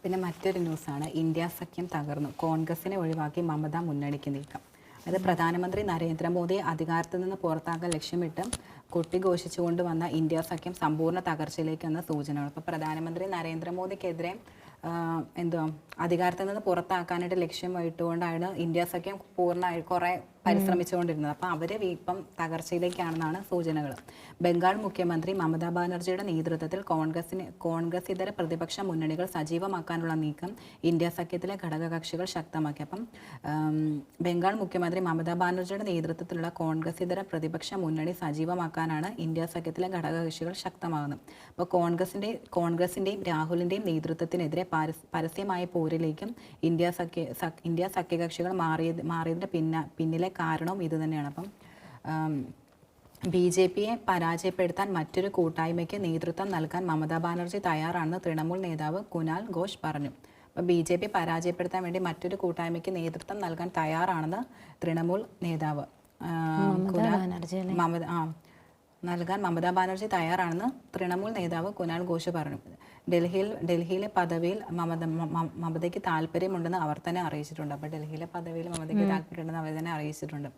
പിന്നെ മറ്റൊരു ന്യൂസാണ്, ഇന്ത്യ സഖ്യം തകർന്നു, കോൺഗ്രസിനെ ഒഴിവാക്കി മമത മുന്നണിക്ക് നീക്കം. അത് പ്രധാനമന്ത്രി നരേന്ദ്രമോദി അധികാരത്തിൽ നിന്ന് പുറത്താക്കാൻ ലക്ഷ്യമിട്ട് കൊട്ടിഘോഷിച്ചുകൊണ്ട് വന്ന ഇന്ത്യ സഖ്യം സമ്പൂർണ്ണ തകർച്ചയിലേക്കെന്ന സൂചനകൾ. അപ്പോൾ പ്രധാനമന്ത്രി നരേന്ദ്രമോദിക്കെതിരെ എന്തുവാ അധികാരത്തിൽ നിന്ന് പുറത്താക്കാനായിട്ട് ലക്ഷ്യമിട്ടുകൊണ്ടാണ് ഇന്ത്യ സഖ്യം പൂർണ്ണമായി കുറേ പരിശ്രമിച്ചുകൊണ്ടിരുന്നത്. അപ്പോൾ അവർ ഇപ്പം തകർച്ചയിലേക്കാണെന്നാണ് സൂചനകൾ. ബംഗാൾ മുഖ്യമന്ത്രി മമതാ ബാനർജിയുടെ നേതൃത്വത്തിൽ കോൺഗ്രസ് ഇതര പ്രതിപക്ഷ മുന്നണികൾ സജീവമാക്കാനുള്ള നീക്കം ഇന്ത്യ സഖ്യത്തിലെ ഘടകകക്ഷികൾ ശക്തമാക്കി. അപ്പം ബംഗാൾ മുഖ്യമന്ത്രി മമതാ ബാനർജിയുടെ നേതൃത്വത്തിലുള്ള കോൺഗ്രസ് ഇതര പ്രതിപക്ഷ മുന്നണി സജീവമാക്കാനാണ് ഇന്ത്യ സഖ്യത്തിലെ ഘടകകക്ഷികൾ ശക്തമാകുന്നത്. അപ്പോൾ കോൺഗ്രസിൻ്റെയും രാഹുലിൻ്റെയും നേതൃത്വത്തിനെതിരെ പരസ്യമായ പോരിലേക്കും ഇന്ത്യ സഖ്യകക്ഷികൾ മാറിയതിൻ്റെ പിന്നിലെ കാരണവും ഇത് തന്നെയാണ്. അപ്പം BJPയെ പരാജയപ്പെടുത്താൻ മറ്റൊരു കൂട്ടായ്മയ്ക്ക് നേതൃത്വം നൽകാൻ മമതാ ബാനർജി തയ്യാറാണെന്ന് തൃണമൂൽ നേതാവ് കുനാൽ ഘോഷ് പറഞ്ഞു. അപ്പോൾ BJP പരാജയപ്പെടുത്താൻ വേണ്ടി മറ്റൊരു കൂട്ടായ്മയ്ക്ക് നേതൃത്വം നൽകാൻ തയ്യാറാണെന്ന് തൃണമൂൽ നേതാവ് മമതാ ബാനർജി തയ്യാറാണെന്ന് തൃണമൂൽ നേതാവ് കുനാൽ ഘോഷ് പറഞ്ഞു. ഡൽഹിയിലെ പദവിയിൽ മമതയ്ക്ക് താല്പര്യമുണ്ടെന്ന് അവർ തന്നെ അറിയിച്ചിട്ടുണ്ട്. അപ്പോൾ ഡൽഹിയിലെ പദവിയിൽ മമതയ്ക്ക് താല്പര്യമുണ്ടെന്ന് അവർ തന്നെ അറിയിച്ചിട്ടുണ്ട്.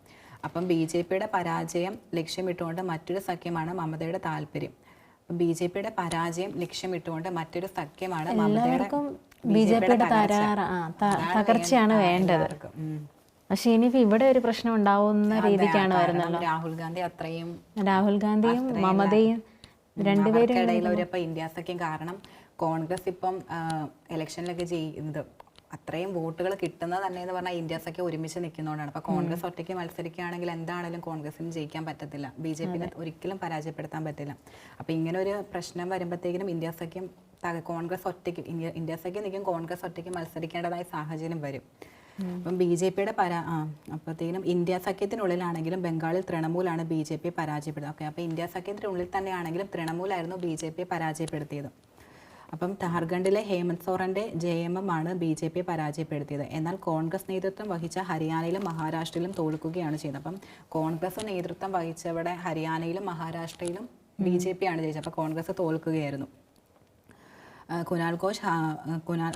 അപ്പം BJPയുടെ പരാജയം ലക്ഷ്യമിട്ടുകൊണ്ട് മറ്റൊരു സഖ്യമാണ് മമതയുടെ താല്പര്യം. BJPയുടെ പരാജയം ലക്ഷ്യമിട്ടുകൊണ്ട് മറ്റൊരു സഖ്യമാണ് BJPയുടെ തകർച്ചയാണ് വേണ്ടത്. പക്ഷെ ഇനിയിപ്പോൾ ഇവിടെ ഒരു പ്രശ്നം ഉണ്ടാവുന്ന രീതിക്കാണ് വരുന്നത്. രാഹുൽ ഗാന്ധിയും മമതയും രണ്ടുപേരും ഇന്ത്യ സഖ്യം കാരണം കോൺഗ്രസ് ഇപ്പം ഇലക്ഷനിലൊക്കെ ചെയ്യുന്നത് അത്രയും വോട്ടുകൾ കിട്ടുന്നത് തന്നെ എന്ന് പറഞ്ഞാൽ ഇന്ത്യ സഖ്യം ഒരുമിച്ച് നിൽക്കുന്നതുകൊണ്ടാണ്. അപ്പോൾ കോൺഗ്രസ് ഒറ്റയ്ക്ക് മത്സരിക്കുകയാണെങ്കിൽ എന്താണെങ്കിലും കോൺഗ്രസിന് ജയിക്കാൻ പറ്റത്തില്ല, BJPനെ ഒരിക്കലും പരാജയപ്പെടുത്താൻ പറ്റില്ല. അപ്പോൾ ഇങ്ങനെ ഒരു പ്രശ്നം വരുമ്പോഴത്തേക്കിനും ഇന്ത്യ സഖ്യം കോൺഗ്രസ് ഒറ്റയ്ക്ക് ഇന്ത്യ സഖ്യം നിൽക്കും, കോൺഗ്രസ് ഒറ്റയ്ക്ക് മത്സരിക്കേണ്ടതായ സാഹചര്യം വരും. അപ്പം BJPയുടെ അപ്പോഴത്തേനും ഇന്ത്യ സഖ്യത്തിനുള്ളിലാണെങ്കിലും ബംഗാളിൽ തൃണമൂലാണ് BJP പരാജയപ്പെടുന്നത്. ഓക്കെ, അപ്പോൾ ഇന്ത്യ സഖ്യത്തിനുള്ളിൽ തന്നെയാണെങ്കിലും തൃണമൂലായിരുന്നു BJP പരാജയപ്പെടുത്തിയത്. അപ്പം ഝാർഖണ്ഡിലെ ഹേമന്ത് സോറൻ്റെ JMM ആണ് BJP പരാജയപ്പെടുത്തിയത്. എന്നാൽ കോൺഗ്രസ് നേതൃത്വം വഹിച്ച ഹരിയാനയിലും മഹാരാഷ്ട്രയിലും തോൽക്കുകയാണ് ചെയ്തത്. അപ്പം കോൺഗ്രസ് നേതൃത്വം വഹിച്ചവിടെ ഹരിയാനയിലും മഹാരാഷ്ട്രയിലും BJP ആണ് ജയിച്ചത്. അപ്പോൾ കോൺഗ്രസ് തോൽക്കുകയായിരുന്നു. കുനാൽ ഘോഷ്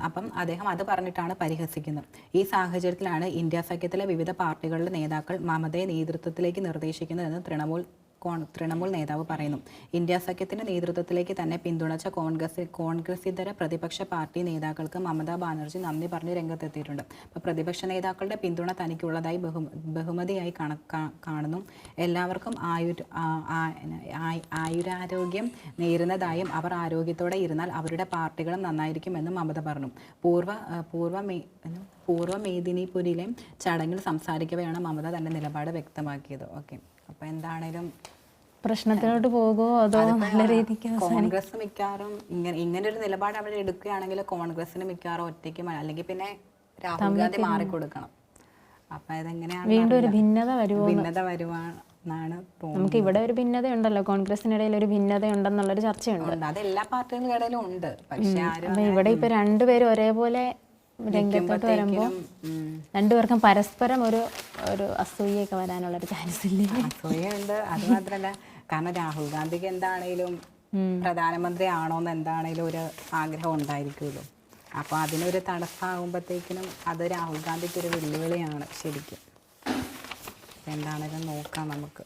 അപ്പം അദ്ദേഹം അത് പറഞ്ഞിട്ടാണ് പരിഹസിക്കുന്നത്. ഈ സാഹചര്യത്തിലാണ് ഇന്ത്യ സഖ്യത്തിലെ വിവിധ പാർട്ടികളുടെ നേതാക്കൾ മമതയെ നേതൃത്വത്തിലേക്ക് നിർദ്ദേശിക്കുന്നതെന്ന് തൃണമൂൽ നേതാവ് പറയുന്നു. ഇന്ത്യ സഖ്യത്തിന്റെ നേതൃത്വത്തിലേക്ക് തന്നെ പിന്തുണച്ച കോൺഗ്രസ് ഇതര പ്രതിപക്ഷ പാർട്ടി നേതാക്കൾക്ക് മമതാ ബാനർജി നന്ദി പറഞ്ഞ് രംഗത്തെത്തിയിട്ടുണ്ട്. അപ്പോൾ പ്രതിപക്ഷ നേതാക്കളുടെ പിന്തുണ തനിക്കുള്ളതായി ബഹുമതിയായി കാണുന്നു. എല്ലാവർക്കും ആയുരാരോഗ്യം നേരുന്നതായും അവർ ആരോഗ്യത്തോടെ ഇരുന്നാൽ അവരുടെ പാർട്ടികളും നന്നായിരിക്കുമെന്നും മമത പറഞ്ഞു. പൂർവ്വ മേദിനിപുരിയിലെ ചടങ്ങിൽ സംസാരിക്കവെയാണ് മമത തന്റെ നിലപാട് വ്യക്തമാക്കിയത്. ഓക്കെ, അപ്പോൾ എന്താണേലും പ്രശ്നത്തിലോട്ട് പോകുമോ അതോ നല്ല രീതിക്ക് കോൺഗ്രസ് മിക്കവാറും ഇങ്ങനെ ഒരു നിലപാട് അവിടെ എടുക്കുകയാണെങ്കിൽ കോൺഗ്രസിന് മിക്കവാറും ഒറ്റയ്ക്ക് അല്ലെങ്കിൽ പിന്നെ രാഹുൽ ഗാന്ധി മാറിക്കൊടുക്കണം. അപ്പൊ ഇതെങ്ങനെയാണ് വീണ്ടും ഒരു ഭിന്നത വരുവാണെന്നാണ് തോന്നുന്നത്. നമുക്ക് ഇവിടെ ഒരു ഭിന്നത ഉണ്ടല്ലോ, കോൺഗ്രസിനിടയിൽ ഒരു ഭിന്നത ഉണ്ടെന്നുള്ളൊരു ചർച്ചയുണ്ട്. അത് എല്ലാ പാർട്ടികളുടെ ഇടയിലും ഉണ്ട്. പക്ഷെ ഇവിടെ ഇപ്പൊ രണ്ടുപേരും ഒരേപോലെ രംഗത്തോട്ട് വരുമ്പോൾ രണ്ടുപേർക്കും പരസ്പരം ഒരു അസൂയൊക്കെ വരാനുള്ളൊരു ചാൻസ് ഇല്ലേ? അസൂയുണ്ട്. അത് മാത്രമല്ല, കാരണം രാഹുൽ ഗാന്ധിക്ക് എന്താണേലും പ്രധാനമന്ത്രി ആണോന്ന് എന്താണേലും ഒരു ആഗ്രഹം ഉണ്ടായിരിക്കുമല്ലോ. അപ്പോൾ അതിനൊരു തടസ്സമാകുമ്പോഴത്തേക്കിനും അത് രാഹുൽ ഗാന്ധിക്ക് ഒരു വെല്ലുവിളിയാണ് ശരിക്കും. എന്താണേലും നോക്കാം നമുക്ക്.